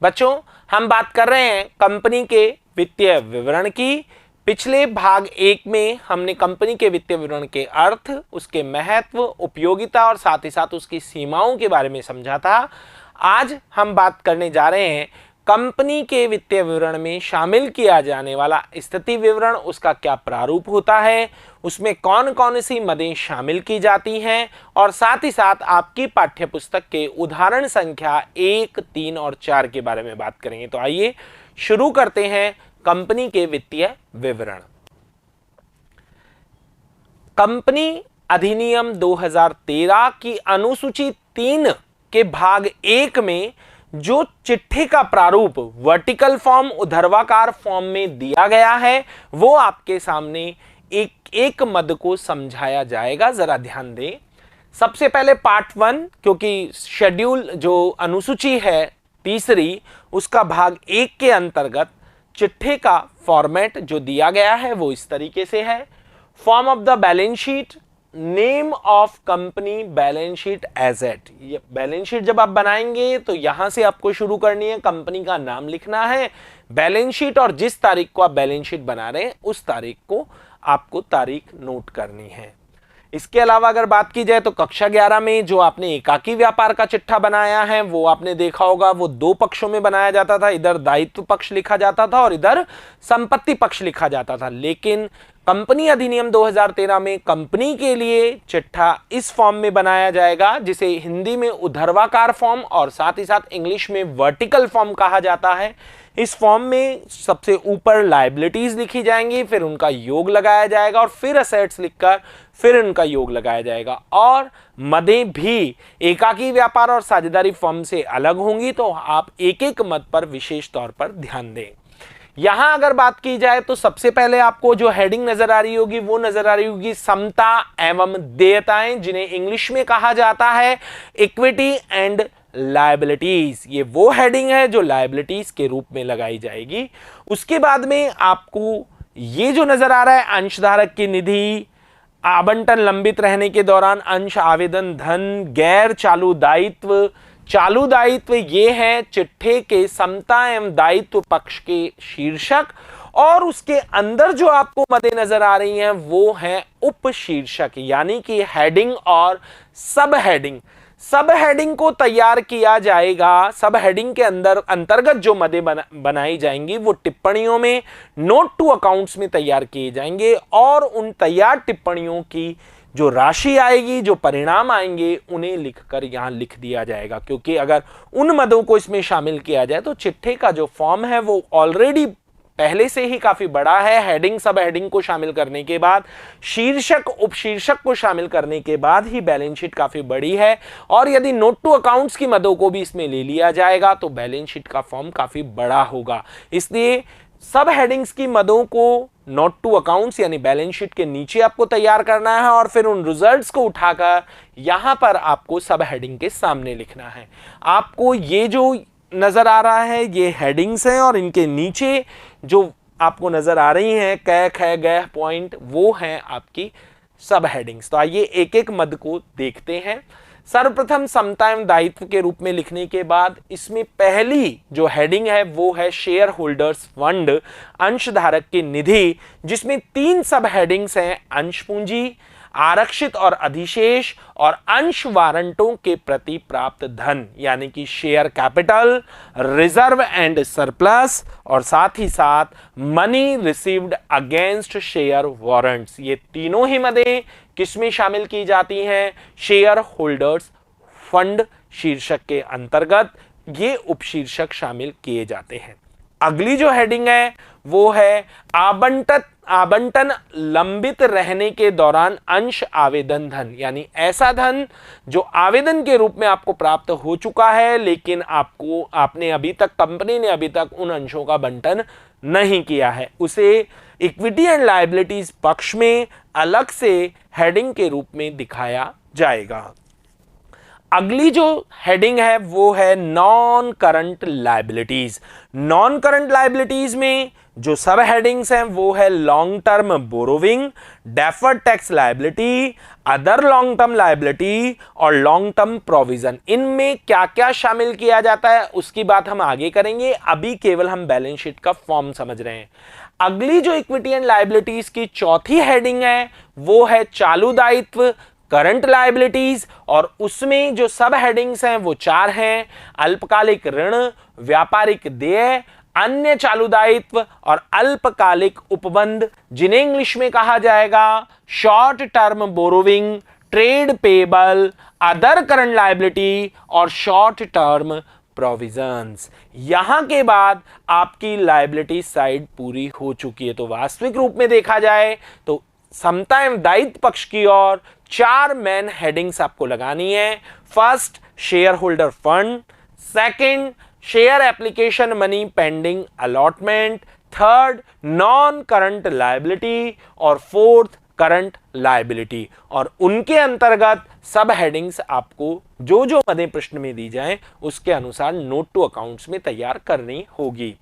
बच्चों, हम बात कर रहे हैं कंपनी के वित्तीय विवरण की। पिछले भाग 1 में हमने कंपनी के वित्तीय विवरण के अर्थ, उसके महत्व, उपयोगिता और साथ ही साथ उसकी सीमाओं के बारे में समझा था। आज हम बात करने जा रहे हैं कंपनी के वित्तीय विवरण में शामिल किया जाने वाला स्थिति विवरण, उसका क्या प्रारूप होता है, उसमें कौन कौन सी मदें शामिल की जाती हैं और साथ ही साथ आपकी पाठ्यपुस्तक के उदाहरण संख्या 1, 3 और 4 के बारे में बात करेंगे। तो आइए शुरू करते हैं कंपनी के वित्तीय विवरण। कंपनी अधिनियम 2013 की अनुसूची 3 के भाग 1 में जो चिट्ठी का प्रारूप वर्टिकल फॉर्म, ऊर्ध्वाकार फॉर्म में दिया गया है, वो आपके सामने एक एक मद को समझाया जाएगा। जरा ध्यान दें। सबसे पहले पार्ट 1, क्योंकि शेड्यूल जो अनुसूची है तीसरी, उसका भाग 1 के अंतर्गत चिट्ठी का फॉर्मेट जो दिया गया है वो इस तरीके से है। Form of the balance sheet, name of company, balance sheet asset. ये बैलेंस शीट जब आप बनाएंगे तो यहां से आपको शुरू करनी है, कंपनी का नाम लिखना है, बैलेंस शीट, और जिस तारीख को आप बैलेंस शीट बना रहे हैं उस तारीख को आपको तारीख नोट करनी है। इसके अलावा अगर बात की जाए तो कक्षा 11 में जो आपने एकाकी व्यापार का चिट्ठा बनाया है वो आपने देखा होगा, वो 2 पक्षों में बनाया जाता था। इधर दायित्व पक्ष लिखा जाता था और इधर संपत्ति पक्ष लिखा जाता था। लेकिन कंपनी अधिनियम 2013 में कंपनी के लिए चिट्ठा इस फॉर्म में बनाया जाएगा, जिसे हिंदी में ऊर्ध्वाकार फॉर्म और साथ ही साथ इंग्लिश में वर्टिकल फॉर्म कहा जाता है। इस फॉर्म में सबसे ऊपर लायबिलिटीज लिखी जाएंगी, फिर उनका योग लगाया जाएगा और फिर असेट्स लिखकर फिर उनका योग लगाया जाएगा। और मदें भी एकाकी व्यापार और साझेदारी फॉर्म से अलग होंगी, तो आप एक एक मद पर विशेष तौर पर ध्यान दें। यहां अगर बात की जाए तो सबसे पहले आपको जो हेडिंग नजर आ रही होगी वो नजर आ रही होगी समता एवं देयताएं, जिन्हें इंग्लिश में कहा जाता है इक्विटी एंड लायबिलिटीज। ये वो हेडिंग है जो लायबिलिटीज के रूप में लगाई जाएगी। उसके बाद में आपको ये जो नजर आ रहा है अंशधारक की निधि, आवंटन लंबित रहने के दौरान अंश, आवेदन धन, गैर चालू दायित्व। चालू दायित्व ये है चिट्ठे के समता एवं दायित्व पक्ष के शीर्षक, और उसके अंदर जो आपको मदें नजर आ रही हैं वो है उप शीर्षक, यानी कि हेडिंग और सब हेडिंग। सब हेडिंग को तैयार किया जाएगा। सब हेडिंग के अंतर्गत जो मदें बनाई जाएंगी वो टिप्पणियों में, नोट टू अकाउंट्स में तैयार किए जाएंगे, और उन तैयार टिप्पणियों की जो राशि आएगी, जो परिणाम आएंगे, उन्हें लिखकर यहां लिख दिया जाएगा। क्योंकि अगर उन मदों को इसमें शामिल किया जाए तो चिट्ठे का जो फॉर्म है वो ऑलरेडी पहले से ही काफी बड़ा है। हेडिंग, सब हेडिंग को शामिल करने के बाद, शीर्षक, उपशीर्षक को शामिल करने के बाद ही बैलेंस शीट काफी बड़ी है। और यदि नोट टू अकाउंट्स की मदों को भी इसमें ले लिया जाएगा तो बैलेंस शीट का फॉर्म काफी बड़ा होगा। इसलिए सब हेडिंग्स की मदों को नोट टू अकाउंट्स यानी बैलेंस शीट के नीचे आपको तैयार करना है, और फिर उन रिजल्ट्स को उठाकर यहां पर आपको सब हेडिंग के सामने लिखना है। आपको ये जो नजर आ रहा है ये हेडिंग्स हैं, और इनके नीचे जो आपको नजर आ रही हैं कै, ख, ग पॉइंट, वो हैं आपकी सब हेडिंग्स। तो आइए एक एक मद को देखते हैं। सर्वप्रथम समता एवं दायित्व के रूप में लिखने के बाद इसमें पहली जो हेडिंग है वो है शेयर होल्डर्स फंड, अंशधारक की निधि, जिसमें 3 सब हेडिंग्स हैं, अंश पूंजी, आरक्षित और अधिशेष, और अंश वारंटों के प्रति प्राप्त धन, यानी कि share capital, reserve and surplus, और साथ ही साथ money received against share warrants. ये तीनों ही मदें किसमें शामिल की जाती हैं? शेयर होल्डर्स फंड शीर्षक के अंतर्गत ये उपशीर्षक शामिल किए जाते हैं। अगली जो हेडिंग है वो है आवंटन लंबित रहने के दौरान अंश आवेदन धन, यानी ऐसा धन जो आवेदन के रूप में आपको प्राप्त हो चुका है, लेकिन आपने अभी तक, कंपनी ने अभी तक उन अंशों का बंटन नहीं किया है, उसे इक्विटी एंड लायबिलिटीज पक्ष में अलग से हेडिंग के रूप में दिखाया जाएगा। अगली जो हेडिंग है वो है non current liabilities. Non current liabilities में जो सब हेडिंग्स हैं वो है long term borrowing, deferred tax liability, other long term liability और लॉन्ग टर्म प्रोविजन। इनमें क्या क्या शामिल किया जाता है उसकी बात हम आगे करेंगे, अभी केवल हम बैलेंस शीट का फॉर्म समझ रहे हैं। अगली जो इक्विटी एंड लायबिलिटीज की चौथी हेडिंग है वो है चालू दायित्व, करंट लायबिलिटीज, और उसमें जो सब हेडिंग्स हैं वो 4 हैं, अल्पकालिक ऋण, व्यापारिक देय, अन्य चालू दायित्व और अल्पकालिक उपबंध, जिन्हें इंग्लिश में कहा जाएगा short term borrowing, trade payable, other current liability और शॉर्ट टर्म प्रोविजंस। यहां के बाद आपकी लायबिलिटी साइड पूरी हो चुकी है। तो वास्तविक रूप में देखा जाए तो समता एवं दायित्व पक्ष की ओर 4 मेन हेडिंग्स आपको लगानी है। First, share holder fund, second, share application money pending allotment, third, non current liability और फोर्थ, करंट लायबिलिटी। और उनके अंतर्गत सब हेडिंग्स आपको जो जो मदें प्रश्न में दी जाएं उसके अनुसार नोट टू अकाउंट्स में तैयार करनी होगी।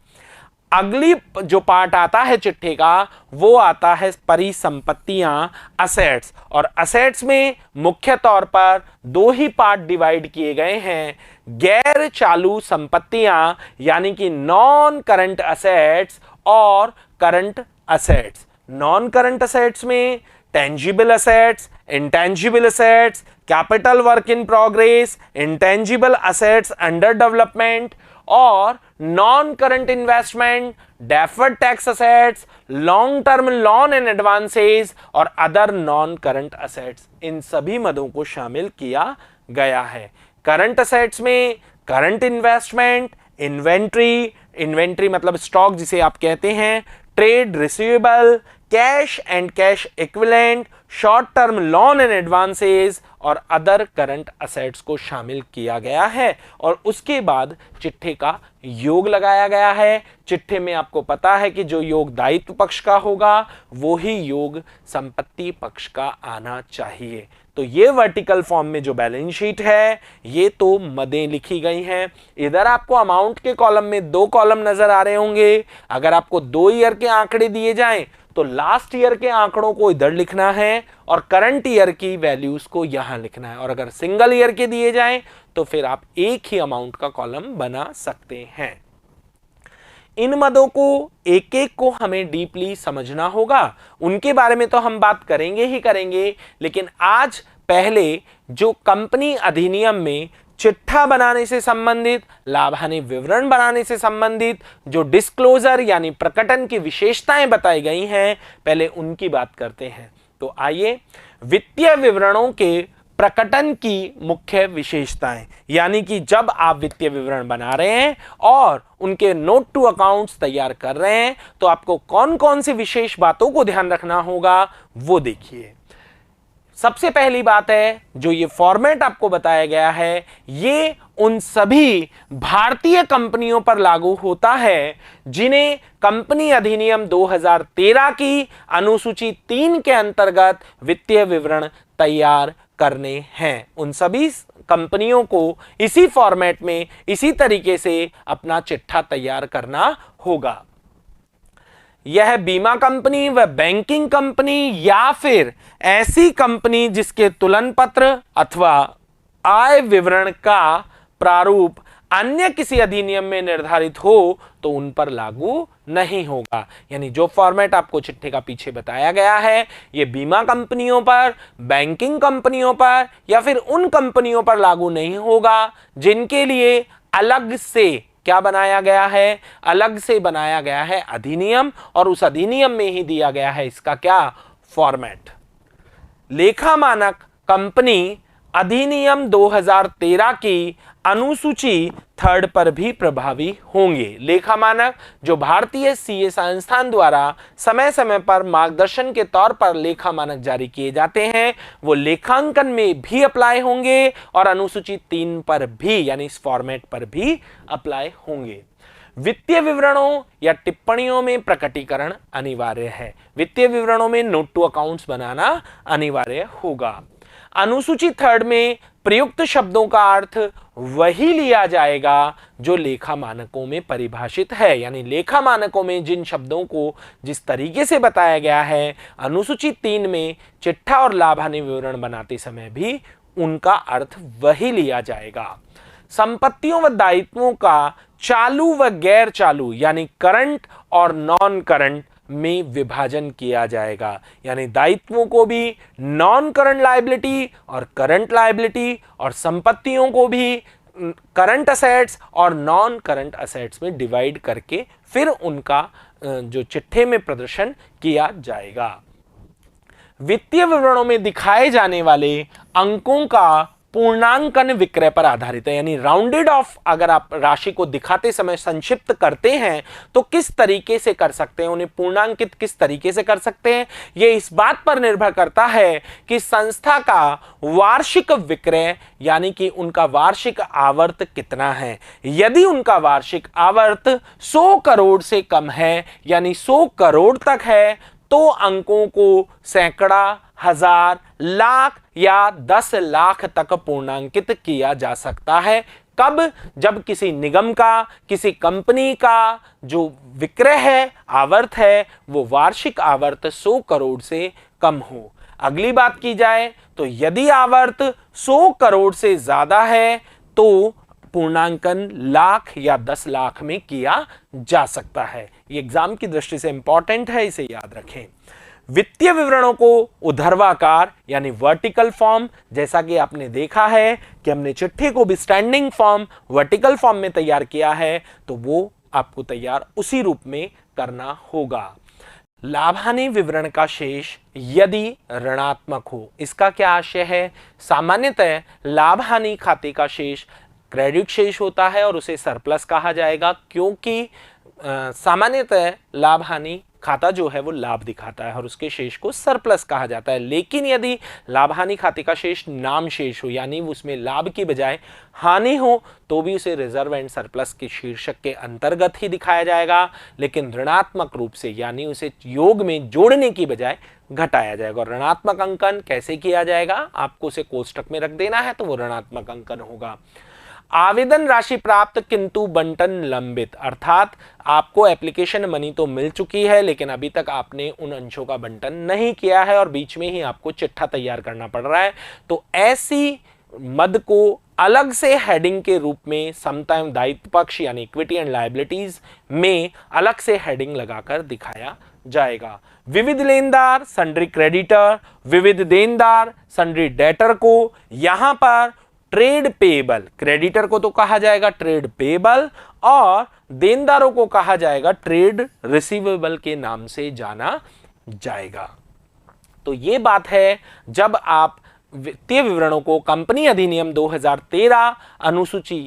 अगली जो पार्ट आता है चिट्ठे का वो आता है परिसंपत्तियां, असेट्स। और असेट्स में मुख्य तौर पर 2 ही पार्ट डिवाइड किए गए हैं, गैर चालू संपत्तियां यानी कि नॉन करंट असेट्स और current assets. Non current assets में tangible assets, intangible assets, capital work in progress, intangible assets under development और non current investment, deferred tax assets, long term loan and advances और other non current assets. इन सभी मदों को शामिल किया गया है। करंट असेट्स में करंट इन्वेस्टमेंट, इन्वेंट्री, इन्वेंट्री मतलब स्टॉक जिसे आप कहते हैं, trade receivable, cash and cash equivalent, short term loan and advances और अदर करंट असेट्स को शामिल किया गया है। और उसके बाद चिट्ठे का योग लगाया गया है। चिट्ठे में आपको पता है कि जो योग दायित्व पक्ष का होगा वो ही योग संपत्ति पक्ष का आना चाहिए। तो ये वर्टिकल फॉर्म में जो बैलेंस शीट है ये तो मदें लिखी गई हैं। इधर आपको अमाउंट के कॉलम में 2 कॉलम नजर आ रहे होंगे। अगर आपको 2 ईयर के आंकड़े दिए जाएं तो लास्ट ईयर के आंकड़ों को इधर लिखना है और करंट ईयर की वैल्यूज को यहां लिखना है। और अगर सिंगल ईयर के दिए जाएं तो फिर आप एक ही अमाउंट का कॉलम बना सकते हैं। इन मदों को एक एक को हमें डीपली समझना होगा। उनके बारे में तो हम बात करेंगे ही करेंगे, लेकिन आज पहले जो कंपनी अधिनियम में चिट्ठा बनाने से संबंधित, लाभ हानि विवरण बनाने से संबंधित जो डिस्क्लोजर यानी प्रकटन की विशेषताएं बताई गई हैं, पहले उनकी बात करते हैं। तो आइए, वित्तीय विवरणों के प्रकटन की मुख्य विशेषताएं, यानी कि जब आप वित्तीय विवरण बना रहे हैं और उनके नोट टू अकाउंट्स तैयार कर रहे हैं तो आपको कौन कौन सी विशेष बातों को ध्यान रखना होगा वो देखिए। सबसे पहली बात है, जो ये फॉर्मेट आपको बताया गया है ये उन सभी भारतीय कंपनियों पर लागू होता है जिन्हें कंपनी अधिनियम 2013 की अनुसूची 3 के अंतर्गत वित्तीय विवरण तैयार करने हैं। उन सभी कंपनियों को इसी फॉर्मेट में इसी तरीके से अपना चिट्ठा तैयार करना होगा। यह बीमा कंपनी व बैंकिंग कंपनी या फिर ऐसी कंपनी जिसके तुलन पत्र अथवा आय विवरण का प्रारूप अन्य किसी अधिनियम में निर्धारित हो तो उन पर लागू नहीं होगा। यानी जो फॉर्मेट आपको चिट्ठे का पीछे बताया गया है ये बीमा कंपनियों पर, बैंकिंग कंपनियों पर या फिर उन कंपनियों पर लागू नहीं होगा जिनके लिए अलग से क्या बनाया गया है, अलग से बनाया गया है अधिनियम, और उस अधिनियम में ही दिया गया है इसका क्या फॉर्मेट। लेखा मानक कंपनी अधिनियम 2013 की अनुसूची 3 पर भी प्रभावी होंगे। लेखा मानक जो भारतीय सीए संस्थान द्वारा समय समय पर मार्गदर्शन के तौर पर लेखा मानक जारी किए जाते हैं वो लेखांकन में भी अप्लाई होंगे और अनुसूची 3 पर भी यानी इस फॉर्मेट पर भी अप्लाई होंगे। वित्तीय विवरणों या टिप्पणियों में प्रकटीकरण अनिवार्य है। वित्तीय विवरणों में नोट टू अकाउंट्स बनाना अनिवार्य होगा। अनुसूची थर्ड में प्रयुक्त शब्दों का अर्थ वही लिया जाएगा जो लेखा मानकों में परिभाषित है, यानी लेखा मानकों में जिन शब्दों को जिस तरीके से बताया गया है अनुसूची 3 में चिट्ठा और लाभ हानि विवरण बनाते समय भी उनका अर्थ वही लिया जाएगा। संपत्तियों व दायित्वों का चालू व गैर चालू यानी करंट और नॉन करंट में विभाजन किया जाएगा, यानी दायित्वों को भी नॉन करंट लायबिलिटी और करंट लायबिलिटी और संपत्तियों को भी करंट असेट्स और नॉन करंट असेट्स में डिवाइड करके फिर उनका जो चिट्ठे में प्रदर्शन किया जाएगा। वित्तीय विवरणों में दिखाए जाने वाले अंकों का पूर्णांकन विक्रय पर आधारित है, यानी राउंडेड ऑफ अगर आप राशि को दिखाते समय संक्षिप्त करते हैं तो किस तरीके से कर सकते हैं, उन्हें पूर्णांकित किस तरीके से कर सकते हैं, यह इस बात पर निर्भर करता है कि संस्था का वार्षिक विक्रय यानी कि उनका वार्षिक आवर्त कितना है। यदि उनका वार्षिक आवर्त 100 करोड़ से कम है यानी 100 करोड़ तक है तो अंकों को सैकड़ा, हजार, लाख या 10 लाख तक पूर्णांकित किया जा सकता है। कब? जब किसी निगम का, किसी कंपनी का जो विक्रय है, आवर्त है, वो वार्षिक आवर्त 100 करोड़ से कम हो। अगली बात की जाए तो यदि आवर्त 100 करोड़ से ज्यादा है तो पूर्णांकन लाख या 10 लाख में किया जा सकता है। ये एग्जाम की दृष्टि से इंपॉर्टेंट है, इसे याद रखें। वित्तीय विवरणों को ऊर्ध्वाकार यानी वर्टिकल फॉर्म, जैसा कि आपने देखा है कि हमने चिट्ठी को भी स्टैंडिंग फॉर्म वर्टिकल फॉर्म में तैयार किया है, तो वो आपको तैयार उसी रूप में करना होगा। लाभ हानि विवरण का शेष यदि ऋणात्मक हो, इसका क्या आशय है? सामान्यतः लाभ हानि खाते का शेष क्रेडिट शेष होता है और उसे सरप्लस कहा जाएगा, क्योंकि सामान्यतः लाभ हानि खाता जो है वो लाभ दिखाता है और उसके शेष को सरप्लस कहा जाता है। लेकिन यदि लाभ हानि खाते का शेष नाम शेष हो यानी उसमें लाभ की बजाय हानि हो तो भी उसे रिजर्व एंड सरप्लस के शीर्षक के अंतर्गत ही दिखाया जाएगा, लेकिन ऋणात्मक रूप से यानी उसे योग में जोड़ने की बजाय घटाया जाएगा। और ऋणात्मक अंकन कैसे किया जाएगा? आपको उसे कोष्टक में रख देना है तो वो ऋणात्मक अंकन होगा। आवेदन राशि प्राप्त किंतु बंटन लंबित, अर्थात आपको एप्लीकेशन मनी तो मिल चुकी है लेकिन अभी तक आपने उन अंशों का बंटन नहीं किया है और बीच में ही आपको चिट्ठा तैयार करना पड़ रहा है, तो ऐसी मद को अलग से हेडिंग के रूप में समता एवं दायित्व पक्ष यानी इक्विटी एंड लायबिलिटीज में अलग से हेडिंग लगाकर दिखाया जाएगा। विविध लेनदार, सन्ड्री क्रेडिटर, विविध देनदार, सन्ड्री डेटर को यहां पर ट्रेड पेएबल, क्रेडिटर को तो कहा जाएगा ट्रेड पेएबल और देनदारों को कहा जाएगा ट्रेड रिसीवेबल के नाम से जाना जाएगा। तो ये बात है जब आप वित्तीय विवरणों को कंपनी अधिनियम 2013 अनुसूची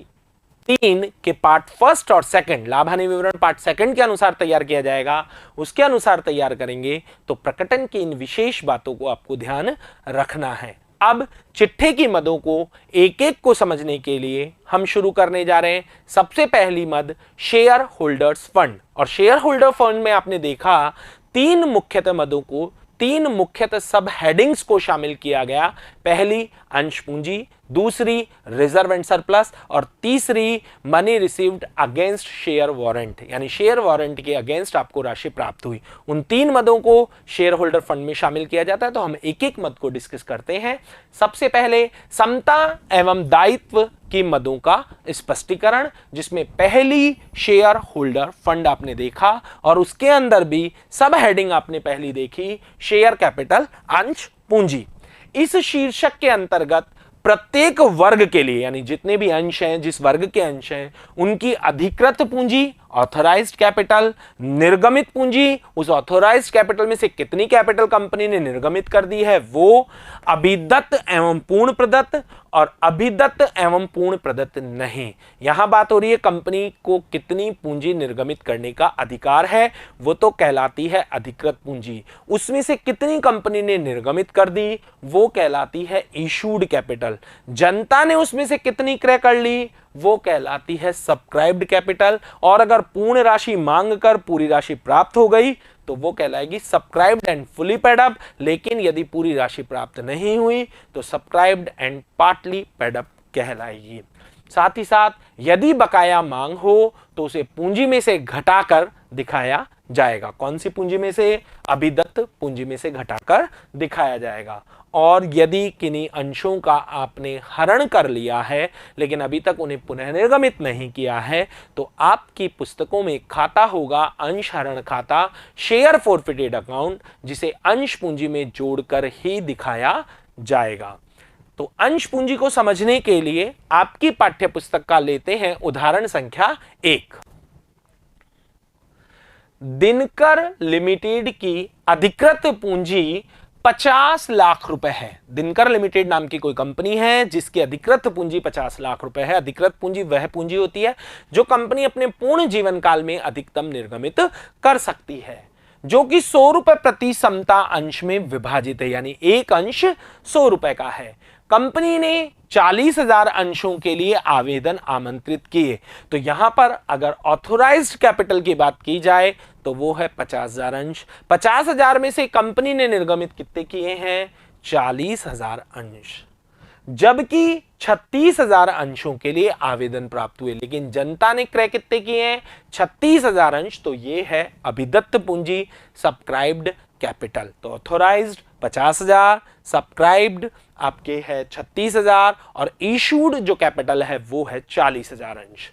3 के पार्ट फर्स्ट और सेकंड, लाभ हानि विवरण पार्ट सेकंड के अनुसार तैयार किया जाएगा, उसके अनुसार तैयार करेंगे तो प्रकटन की इन विशेष बातों को आपको ध्यान रखना है। अब चिट्ठे की मदों को एक एक को समझने के लिए हम शुरू करने जा रहे हैं। सबसे पहली मद शेयर होल्डर्स फंड, और शेयर होल्डर फंड में आपने देखा 3 मुख्यतः मदों को, 3 मुख्यतः सब हेडिंग्स को शामिल किया गया। पहली अंश पूंजी, दूसरी रिजर्व एंड सरप्लस और तीसरी money received against share warrant, यानी शेयर वारंट के अगेंस्ट आपको राशि प्राप्त हुई। उन 3 मदों को शेयर होल्डर फंड में शामिल किया जाता है। तो हम एक एक मद को डिस्कस करते हैं। सबसे पहले समता एवं दायित्व की मदों का स्पष्टीकरण, जिसमें पहली शेयर होल्डर फंड आपने देखा और उसके अंदर भी सब हेडिंग आपने पहली देखी शेयर कैपिटल अंश पूंजी। इस शीर्षक के अंतर्गत प्रत्येक वर्ग के लिए यानी जितने भी अंश हैं, जिस वर्ग के अंश हैं, उनकी अधिकृत पूंजी ऑथोराइज्ड कैपिटल, निर्गमित पूंजी, उस ऑथोराइज्ड कैपिटल में से कितनी कैपिटल कंपनी ने निर्गमित कर दी है वो, अभिदत्त एवं पूर्ण प्रदत्त और अभिदत्त एवं पूर्ण प्रदत्त नहीं। यहां बात हो रही है कंपनी को कितनी पूंजी निर्गमित करने का अधिकार है, वो तो कहलाती है अधिकृत पूंजी। उसमें से कितनी कंपनी ने निर्गमित कर दी वो कहलाती है इशूड कैपिटल। जनता ने उसमें से कितनी क्रय कर ली वो कहलाती है सब्सक्राइब्ड कैपिटल, और अगर पूर्ण राशि मांग कर पूरी राशि प्राप्त हो गई तो वो कहलाएगी subscribed and fully paid up. लेकिन यदि पूरी राशि प्राप्त नहीं हुई तो subscribed and partly paid up कहलाएगी। साथ ही साथ यदि बकाया मांग हो तो उसे पूंजी में से घटाकर दिखाया जाएगा। कौन सी पूंजी में से? अभिदत्त पूंजी में से घटाकर दिखाया जाएगा। और यदि किन्हीं अंशों का आपने हरण कर लिया है लेकिन अभी तक उन्हें पुनर्निर्गमित नहीं किया है तो आपकी पुस्तकों में खाता होगा अंश हरण खाता, शेयर फॉरफिटेड अकाउंट, जिसे अंश पूंजी में जोड़कर ही दिखाया जाएगा। तो अंश पूंजी को समझने के लिए आपकी पाठ्य पुस्तक का लेते हैं उदाहरण संख्या 1। दिनकर लिमिटेड की अधिकृत पूंजी 50 लाख रुपए है। दिनकर लिमिटेड नाम की कोई कंपनी है जिसकी अधिकृत पूंजी 50 लाख रुपए है। अधिकृत पूंजी वह पूंजी होती है जो कंपनी अपने पूर्ण जीवन काल में अधिकतम निर्गमित कर सकती है, जो कि 100 रुपए प्रति समता अंश में विभाजित है, यानी एक अंश 100 रुपए का है। कंपनी ने 40,000 अंशों के लिए आवेदन आमंत्रित किए। तो यहां पर अगर ऑथोराइज्ड कैपिटल की बात की जाए तो वो है 50,000 अंश। 50,000 में से कंपनी ने निर्गमित कितने किए हैं? 40,000 अंश। जबकि 36,000 अंशों के लिए आवेदन प्राप्त हुए, लेकिन जनता ने क्रय कितने किए हैं? 36,000 अंश। तो ये है अभिदत्त पूंजी, सब्सक्राइब्ड कैपिटल। तो ऑथोराइज्ड 50,000, सब्सक्राइब्ड आपके है 36,000 और इशूड जो कैपिटल है वो है 40,000 अंश।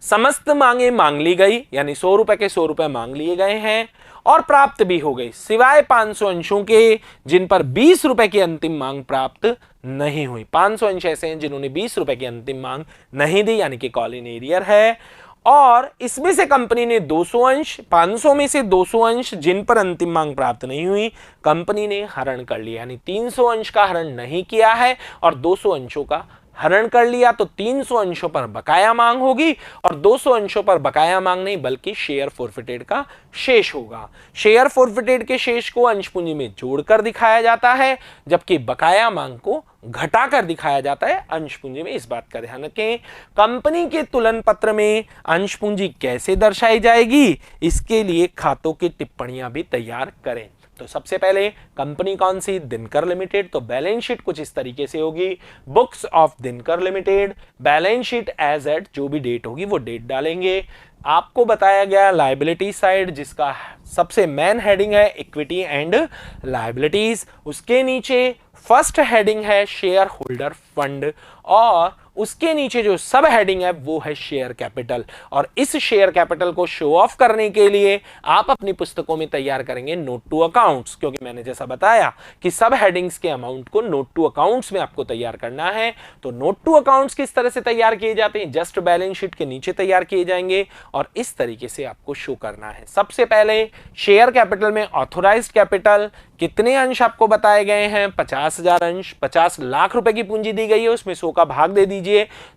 समस्त मांगे मांग ली गई, यानी 100 रुपए के 100 रुपए मांग लिए गए हैं और प्राप्त भी हो गई, सिवाय 500 अंशों के जिन पर 20 रुपए की अंतिम मांग प्राप्त नहीं हुई। 500 अंश ऐसे हैं जिन्होंने 20 रुपए की अंतिम मांग नहीं दी, यानी कि कॉल इन एरियर है। और इसमें से कंपनी ने 200 अंश, 500 में से 200 अंश जिन पर अंतिम मांग प्राप्त नहीं हुई कंपनी ने हरण कर लिया, यानी 300 अंश का हरण नहीं किया है और 200 अंशों का हरण कर लिया। तो 300 अंशों पर बकाया मांग होगी और 200 अंशों पर बकाया मांग नहीं बल्कि शेयर फॉरफिटेड का शेष होगा। शेयर फॉरफिटेड के शेष को अंश पूंजी में जोड़कर दिखाया जाता है, जबकि बकाया मांग को घटाकर दिखाया जाता है अंश पूंजी में। इस बात का ध्यान रखें। कंपनी के तुलन पत्र में अंश पूंजी कैसे दर्शाई जाएगी, इसके लिए खातों की टिप्पणियां भी तैयार करें। तो सबसे पहले कंपनी कौन सी? दिनकर लिमिटेड। तो बैलेंस शीट कुछ इस तरीके से होगी, books of Dinkar limited, balance sheet as at, जो भी डेट होगी वो डेट डालेंगे। आपको बताया गया लायबिलिटी साइड जिसका सबसे मेन हेडिंग है इक्विटी एंड लायबिलिटीज, उसके नीचे फर्स्ट हेडिंग है शेयर होल्डर फंड और उसके नीचे जो सब हेडिंग है वो है शेयर कैपिटल। और इस शेयर कैपिटल को शो ऑफ करने के लिए आप अपनी पुस्तकों में तैयार करेंगे नोट टू अकाउंट्स, क्योंकि मैंने जैसा बताया कि सब हेडिंग्स के अमाउंट को नोट टू अकाउंट्स में आपको तैयार करना है। तो नोट टू अकाउंट्स किस तरह से तैयार किए जाते हैं? जस्ट बैलेंस शीट के नीचे तैयार किए जाएंगे और इस तरीके से आपको शो करना है। सबसे पहले शेयर कैपिटल में ऑथोराइज्ड कैपिटल कितने अंश आपको बताए गए हैं? 50,000 अंश। 50 लाख रुपए की पूंजी दी गई है, उसमें 100 का भाग दे दीजिए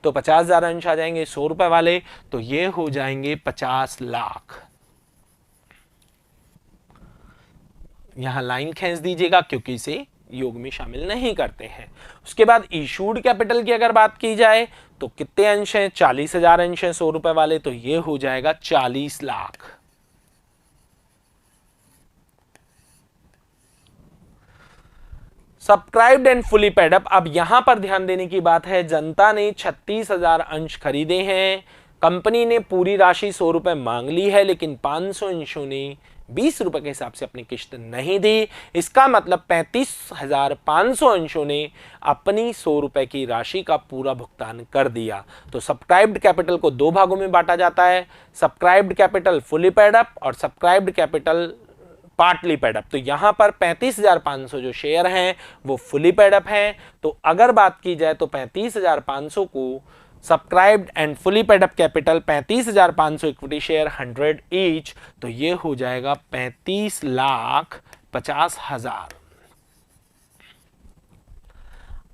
तो 50,000 अंश आ जाएंगे 100 रुपए वाले, तो ये हो जाएंगे 50 लाख। यहां लाइन खींच दीजिएगा क्योंकि इसे योग में शामिल नहीं करते हैं। उसके बाद इशूड कैपिटल की अगर बात की जाए तो कितने अंश हैं? 40,000 अंश हैं 100 रुपए वाले, तो ये हो जाएगा 40 lakh. Subscribed and fully paid up. अब यहां पर ध्यान देने की बात है, जनता ने 36,000 अंश खरीदे हैं, कंपनी ने पूरी राशि 100 रुपए मांग ली है, लेकिन 500 अंशों ने 20 रुपए के हिसाब से अपनी किश्त नहीं दी। इसका मतलब 35,500 अंशों ने अपनी 100 रुपए की राशि का पूरा भुगतान कर दिया। तो सब्सक्राइब्ड कैपिटल को दो भागों में बांटा जाता है, subscribed capital fully paid up और subscribed capital partly paid up. तो यहां पर 35,500 जो शेयर हैं वो फुली पेड अप हैं। तो अगर बात की जाए तो 35,500 को subscribed and fully paid up capital 35,500 equity share 100 each, तो ये हो जाएगा 35,50,000।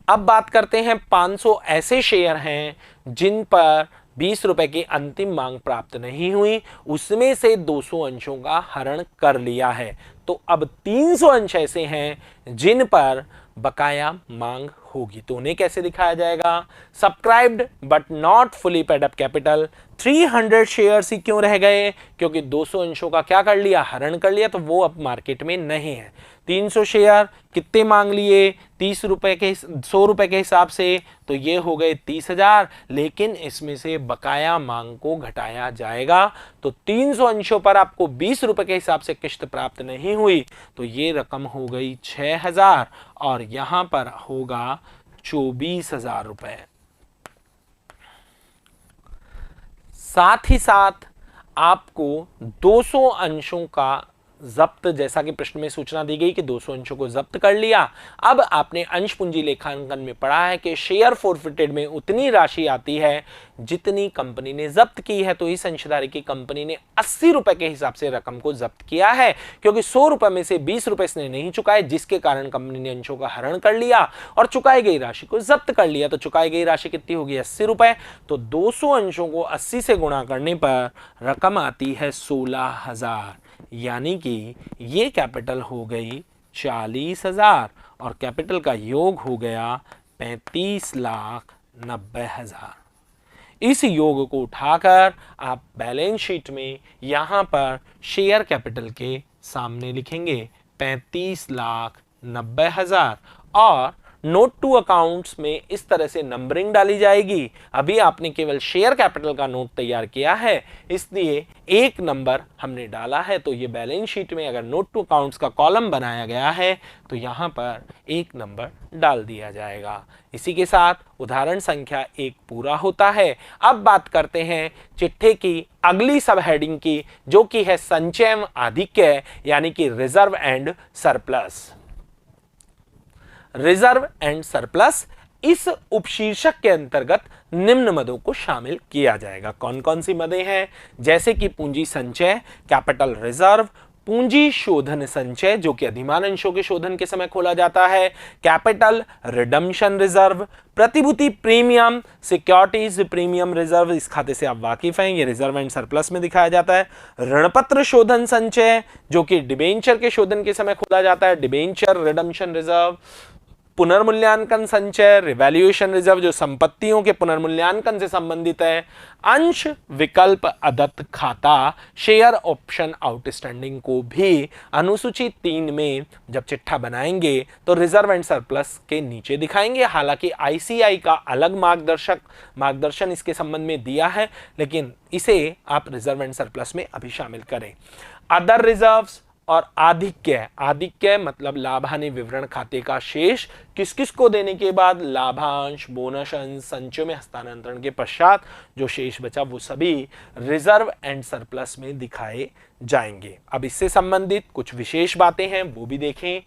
अब बात करते हैं 500 ऐसे शेयर हैं जिन पर 20 रुपए की अंतिम मांग प्राप्त नहीं हुई, उसमें से 200 अंशों का हरण कर लिया है। तो अब 300 अंश ऐसे हैं जिन पर बकाया मांग होगी। तो उन्हें कैसे दिखाया जाएगा? Subscribed but not fully paid up capital 300 shares ही क्यों रह गए? क्योंकि 200 अंशों का क्या कर लिया? हरण कर लिया, तो वो अब मार्केट में नहीं है। 300 शेयर कितने मांग लिए? 30 रुपए के 100 रुपए के हिसाब से, तो ये हो गए 30,000, लेकिन इसमें से बकाया मांग को घटाया जाएगा। तो 300 अंशों पर आपको 20 रुपए के हिसाब से किस्त प्राप्त नहीं हुई, तो ये रकम हो गई 6,000 और यहां पर होगा 24,000 रुपए। साथ ही साथ आपको 200 अंशों का जब्त, जैसा कि प्रश्न में सूचना दी गई कि 200 अंशों को जब्त कर लिया। अब आपने अंश पूंजी लेखांकन में पढ़ा है कि शेयर फोरफिटेड में उतनी राशि आती है जितनी कंपनी ने जब्त की है। तो इस अंशधारी की कंपनी ने 80 रुपए के हिसाब से रकम को जब्त किया है, क्योंकि 100 रुपए में से 20 रुपए इसने नहीं चुकाए, जिसके कारण कंपनी ने अंशों का हरण कर लिया और चुकाई गई राशि को जब्त कर लिया। तो चुकाई गई राशि कितनी होगी? 80 रुपए। तो 200 अंशों को 80 से गुणा करने पर रकम आती है 16,000, यानी कि ये कैपिटल हो गई 40,000 और कैपिटल का योग हो गया 35,90,000। इस योग को उठाकर आप बैलेंस शीट में यहां पर शेयर कैपिटल के सामने लिखेंगे 35,90,000 और नोट टू अकाउंट्स में इस तरह से नंबरिंग डाली जाएगी। अभी आपने केवल शेयर कैपिटल का नोट तैयार किया है, इसलिए एक नंबर हमने डाला है। तो ये बैलेंस शीट में अगर नोट टू अकाउंट्स का कॉलम बनाया गया है तो यहां पर एक नंबर डाल दिया जाएगा। इसी के साथ उदाहरण संख्या 1 पूरा होता है। अब बात करते हैं चिट्ठे की अगली सब हेडिंग की, जो कि है संचय एवं आधिक्य, यानी कि reserve and surplus. Reserve and surplus, इस उपशीर्षक के अंतर्गत निम्न मदों को शामिल किया जाएगा। कौन कौन सी मदें हैं? जैसे कि पूंजी संचय, कैपिटल रिजर्व, पूंजी शोधन संचय जो कि अधिमान अंशों के शोधन के समय खोला जाता है, कैपिटल रिडम्पशन रिजर्व, प्रतिभूति प्रीमियम, सिक्योरिटीज प्रीमियम रिजर्व, इस खाते से आप वाकिफ हैं, ये रिजर्व एंड सरप्लस में दिखाया जाता है। ऋणपत्र शोधन संचय जो कि डिबेंचर के शोधन के समय खोला जाता है, डिबेंचर रिडम्पशन रिजर्व। पुनर्मूल्यांकन संचय, रिवैल्यूएशन रिजर्व जो संपत्तियों के पुनर्मूल्यांकन से संबंधित है। अंश विकल्प अदत्त खाता, शेयर ऑप्शन आउटस्टैंडिंग को भी अनुसूची 3 में जब चिट्ठा बनाएंगे तो रिजर्व एंड सरप्लस के नीचे दिखाएंगे। हालांकि आईसीआई का अलग मार्गदर्शन इसके संबंध में दिया है, लेकिन इसे आप रिजर्व एंड सरप्लस में अभी शामिल करें। अदर रिजर्व्स और आधिक्य मतलब लाभ हानि विवरण खाते का शेष किस किस को देने के बाद लाभांश, बोनस अंश, संचयों में हस्तांतरण के पश्चात जो शेष बचा वो सभी रिजर्व एंड सरप्लस में दिखाए जाएंगे। अब इससे संबंधित कुछ विशेष बातें हैं, वो भी देखें।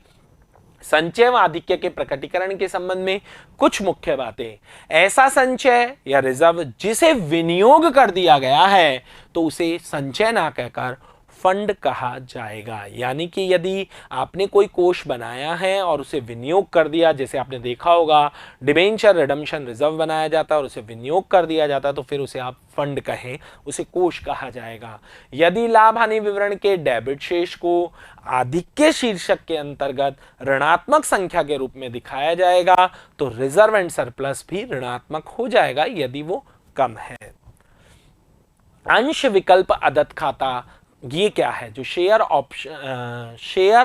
संचय व आधिक्य के प्रकटीकरण के संबंध में कुछ मुख्य बातें। ऐसा संचय या रिजर्व जिसे विनियोग कर दिया गया है तो उसे संचय ना कहकर फंड कहा जाएगा। यानी कि यदि आपने कोई कोष बनाया है और उसे विनियोग कर दिया, जैसे आपने देखा होगा डिबेंचर रिडम्पशन रिजर्व बनाया जाता है और उसे विनियोग कर दिया जाता है, तो फिर उसे आप फंड कहें, उसे कोष कहा जाएगा। यदि लाभ हानि विवरण के डेबिट शेष को आधिक्य शीर्षक के अंतर्गत ऋणात्मक संख्या के रूप में दिखाया जाएगा तो रिजर्व एंड सरप्लस भी ऋणात्मक हो जाएगा यदि वो कम है। अंश विकल्प अदत्त खाता, ये क्या है? जो शेयर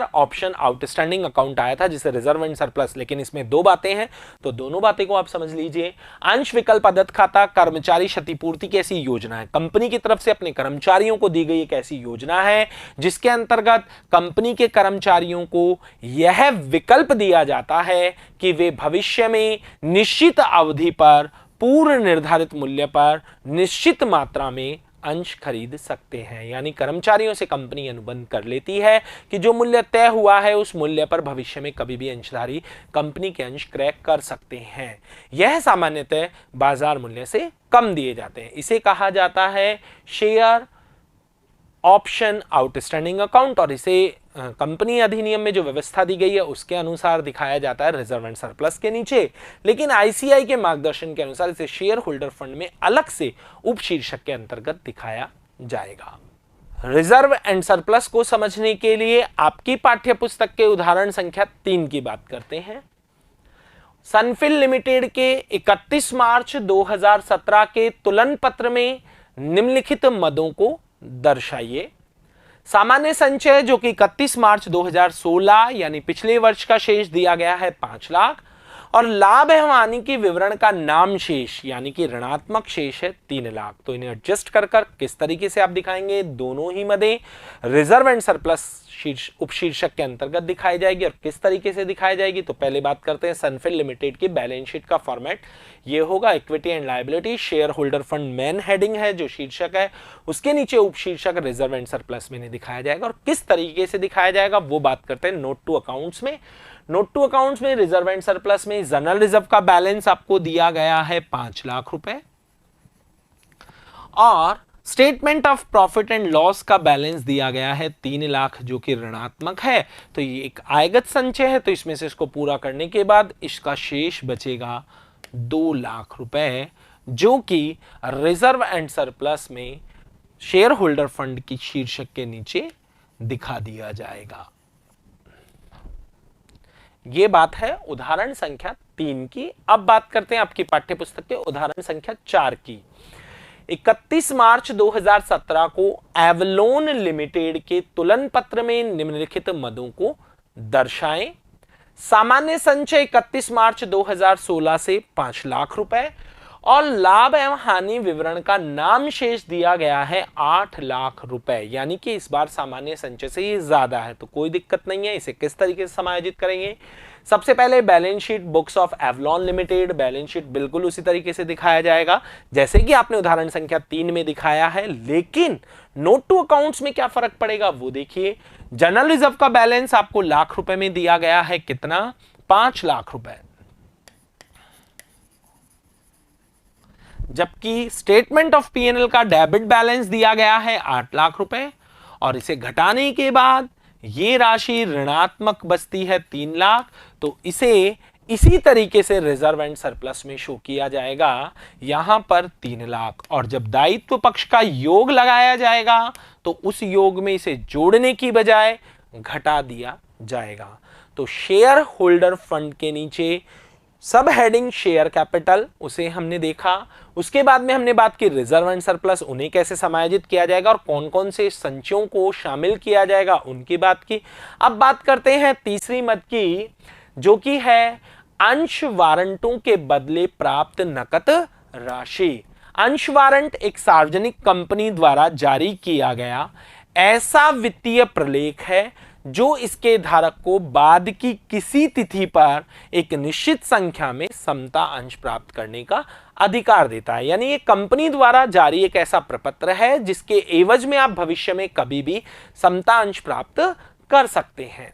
ऑप्शन आउटस्टैंडिंग अकाउंट आया था जिसे रिजर्व एंड सरप्लस, लेकिन इसमें 2 बातें हैं तो दोनों बातें को आप समझ लीजिए। अंश विकल्प अदत्त खाता कर्मचारी क्षतिपूर्ति की ऐसी योजना है, कंपनी की तरफ से अपने कर्मचारियों को दी गई एक ऐसी योजना है जिसके अंतर्गत कंपनी के कर्मचारियों को यह विकल्प दिया जाता है कि वे भविष्य में निश्चित अवधि पर पूर्व निर्धारित मूल्य पर निश्चित मात्रा में अंश खरीद सकते हैं। यानी कर्मचारियों से कंपनी अनुबंध कर लेती है कि जो मूल्य तय हुआ है उस मूल्य पर भविष्य में कभी भी अंशधारी कंपनी के अंश क्रय कर सकते हैं। यह सामान्यतः बाजार मूल्य से कम दिए जाते हैं। इसे कहा जाता है शेयर ऑप्शन आउटस्टैंडिंग अकाउंट और इसे कंपनी अधिनियम में जो व्यवस्था दी गई है उसके अनुसार दिखाया जाता है रिजर्व एंड सरप्लस के नीचे। लेकिन आईसीआई के मार्गदर्शन के अनुसार इसे शेयर होल्डर फंड में अलग से उपशीर्षक के अंतर्गत दिखाया जाएगा। रिजर्व एंड सरप्लस को समझने के लिए आपकी पाठ्य पुस्तक के उदाहरण संख्या 3 की बात करते हैं। सनफिल लिमिटेड के 31 मार्च 2017 के तुलन पत्र में निम्नलिखित मदों को दर्शाइए। सामान्य संचय जो कि 31 मार्च 2016 यानी पिछले वर्ष का शेष दिया गया है 5 लाख, और लाभ एवं हानि के विवरण का नाम शेष यानी कि ऋणात्मक शेष है 3 लाख। तो इन्हें एडजस्ट कर किस तरीके से आप दिखाएंगे, दोनों ही मदें रिजर्व एंड सरप्लस उपशीर्षक के अंतर्गत दिखाई जाएगी। और किस तरीके से दिखाई जाएगी, तो पहले बात करते हैं सनफिल लिमिटेड की बैलेंस शीट का फॉर्मेट। ये होगा equity and liability, share holder fund main heading है जो शीर्षक है, उसके नीचे उपशीर्षक रिजर्व एंड सरप्लस में दिखाया जाएगा। और किस तरीके से दिखाया जाएगा वो बात करते हैं नोट टू अकाउंट्स में। नोट टू अकाउंट्स में रिजर्व एंड सरप्लस में जनरल रिजर्व का बैलेंस आपको दिया गया है 5 लाख रुपए, और statement of profit and loss का बैलेंस दिया गया है 3 लाख जो कि ऋणात्मक है। तो ये एक आयगत संचय है, तो इसमें से इसको पूरा करने के बाद इसका शेष बचेगा 2 लाख रुपए जो कि रिजर्व एंड सरप्लस में शेयर होल्डर फंड की शीर्षक के नीचे दिखा दिया जाएगा। ये बात है उदाहरण संख्या 3 की। अब बात करते हैं आपकी पाठ्यपुस्तक के उदाहरण संख्या 4 की। 31 मार्च 2017 को एवलोन लिमिटेड के तुलन पत्र में निम्नलिखित मदों को दर्शाएं। सामान्य संचय 31 मार्च 2016 से 5 लाख रुपए, और लाभ एवं हानि विवरण का नाम शेष दिया गया है 8 लाख रुपए, यानी कि इस बार सामान्य संचय से ये ज्यादा है, तो कोई दिक्कत नहीं है। इसे किस तरीके से समायोजित करेंगे, सबसे पहले balance sheet books of Avalon limited, balance sheet बिल्कुल उसी तरीके से दिखाया जाएगा जैसे कि आपने उदाहरण संख्या 3 में दिखाया है, लेकिन नोट टू अकाउंट्स में क्या फर्क पड़ेगा वो देखिए। जनरल रिजर्व का बैलेंस आपको लाख रुपए में दिया गया है, कितना, 5 लाख रुपए, जबकि स्टेटमेंट ऑफ पीएनएल का डेबिट बैलेंस दिया गया है 8 लाख रुपए, और इसे घटाने के बाद ये राशि ऋणात्मक बचती है 3 लाख। तो इसे इसी तरीके से रिजर्व एंड सरप्लस में शो किया जाएगा, यहां पर 3 लाख, और जब दायित्व पक्ष का योग लगाया जाएगा तो उस योग में इसे जोड़ने की बजाय घटा दिया जाएगा। तो शेयर होल्डर फंड के नीचे सब हेडिंग शेयर कैपिटल उसे हमने देखा, उसके बाद में हमने बात की रिजर्व एंड सरप्लस, उन्हें कैसे समायोजित किया जाएगा और कौन कौन से संचयों को शामिल किया जाएगा उनकी बात की। अब बात करते हैं तीसरी मद की, जो कि है अंश वारंटों के बदले प्राप्त नकद राशि। अंश वारंट एक सार्वजनिक कंपनी द्वारा जारी किया गया ऐसा वित्तीय प्रलेख है जो इसके धारक को बाद की किसी तिथि पर एक निश्चित संख्या में समता अंश प्राप्त करने का अधिकार देता है। यानी ये कंपनी द्वारा जारी एक ऐसा प्रपत्र है जिसके एवज में आप भविष्य में कभी भी समता अंश प्राप्त कर सकते हैं।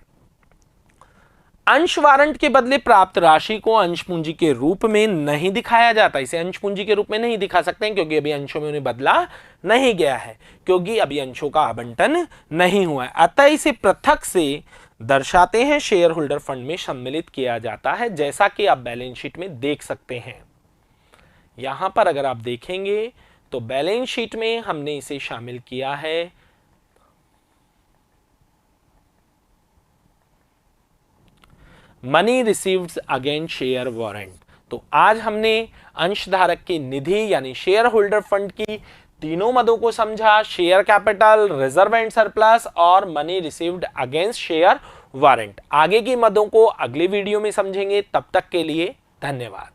अंश वारंट के बदले प्राप्त राशि को अंश पूंजी के रूप में नहीं दिखाया जाता, इसे अंश पूंजी के रूप में नहीं दिखा सकते हैं क्योंकि अभी अंशों में उन्हें बदला नहीं गया है, क्योंकि अभी अंशों का आवंटन नहीं हुआ है। अतः इसे पृथक से दर्शाते हैं, शेयर होल्डर फंड में सम्मिलित किया जाता है, जैसा कि आप बैलेंस शीट में देख सकते हैं। यहां पर अगर आप देखेंगे तो बैलेंस शीट में हमने इसे शामिल किया है money received against share warrant. तो आज हमने अंशधारक की निधि यानी शेयर होल्डर फंड की तीनों मदों को समझा, share capital, reserve and surplus और money received against share warrant. आगे की मदों को अगली वीडियो में समझेंगे, तब तक के लिए धन्यवाद।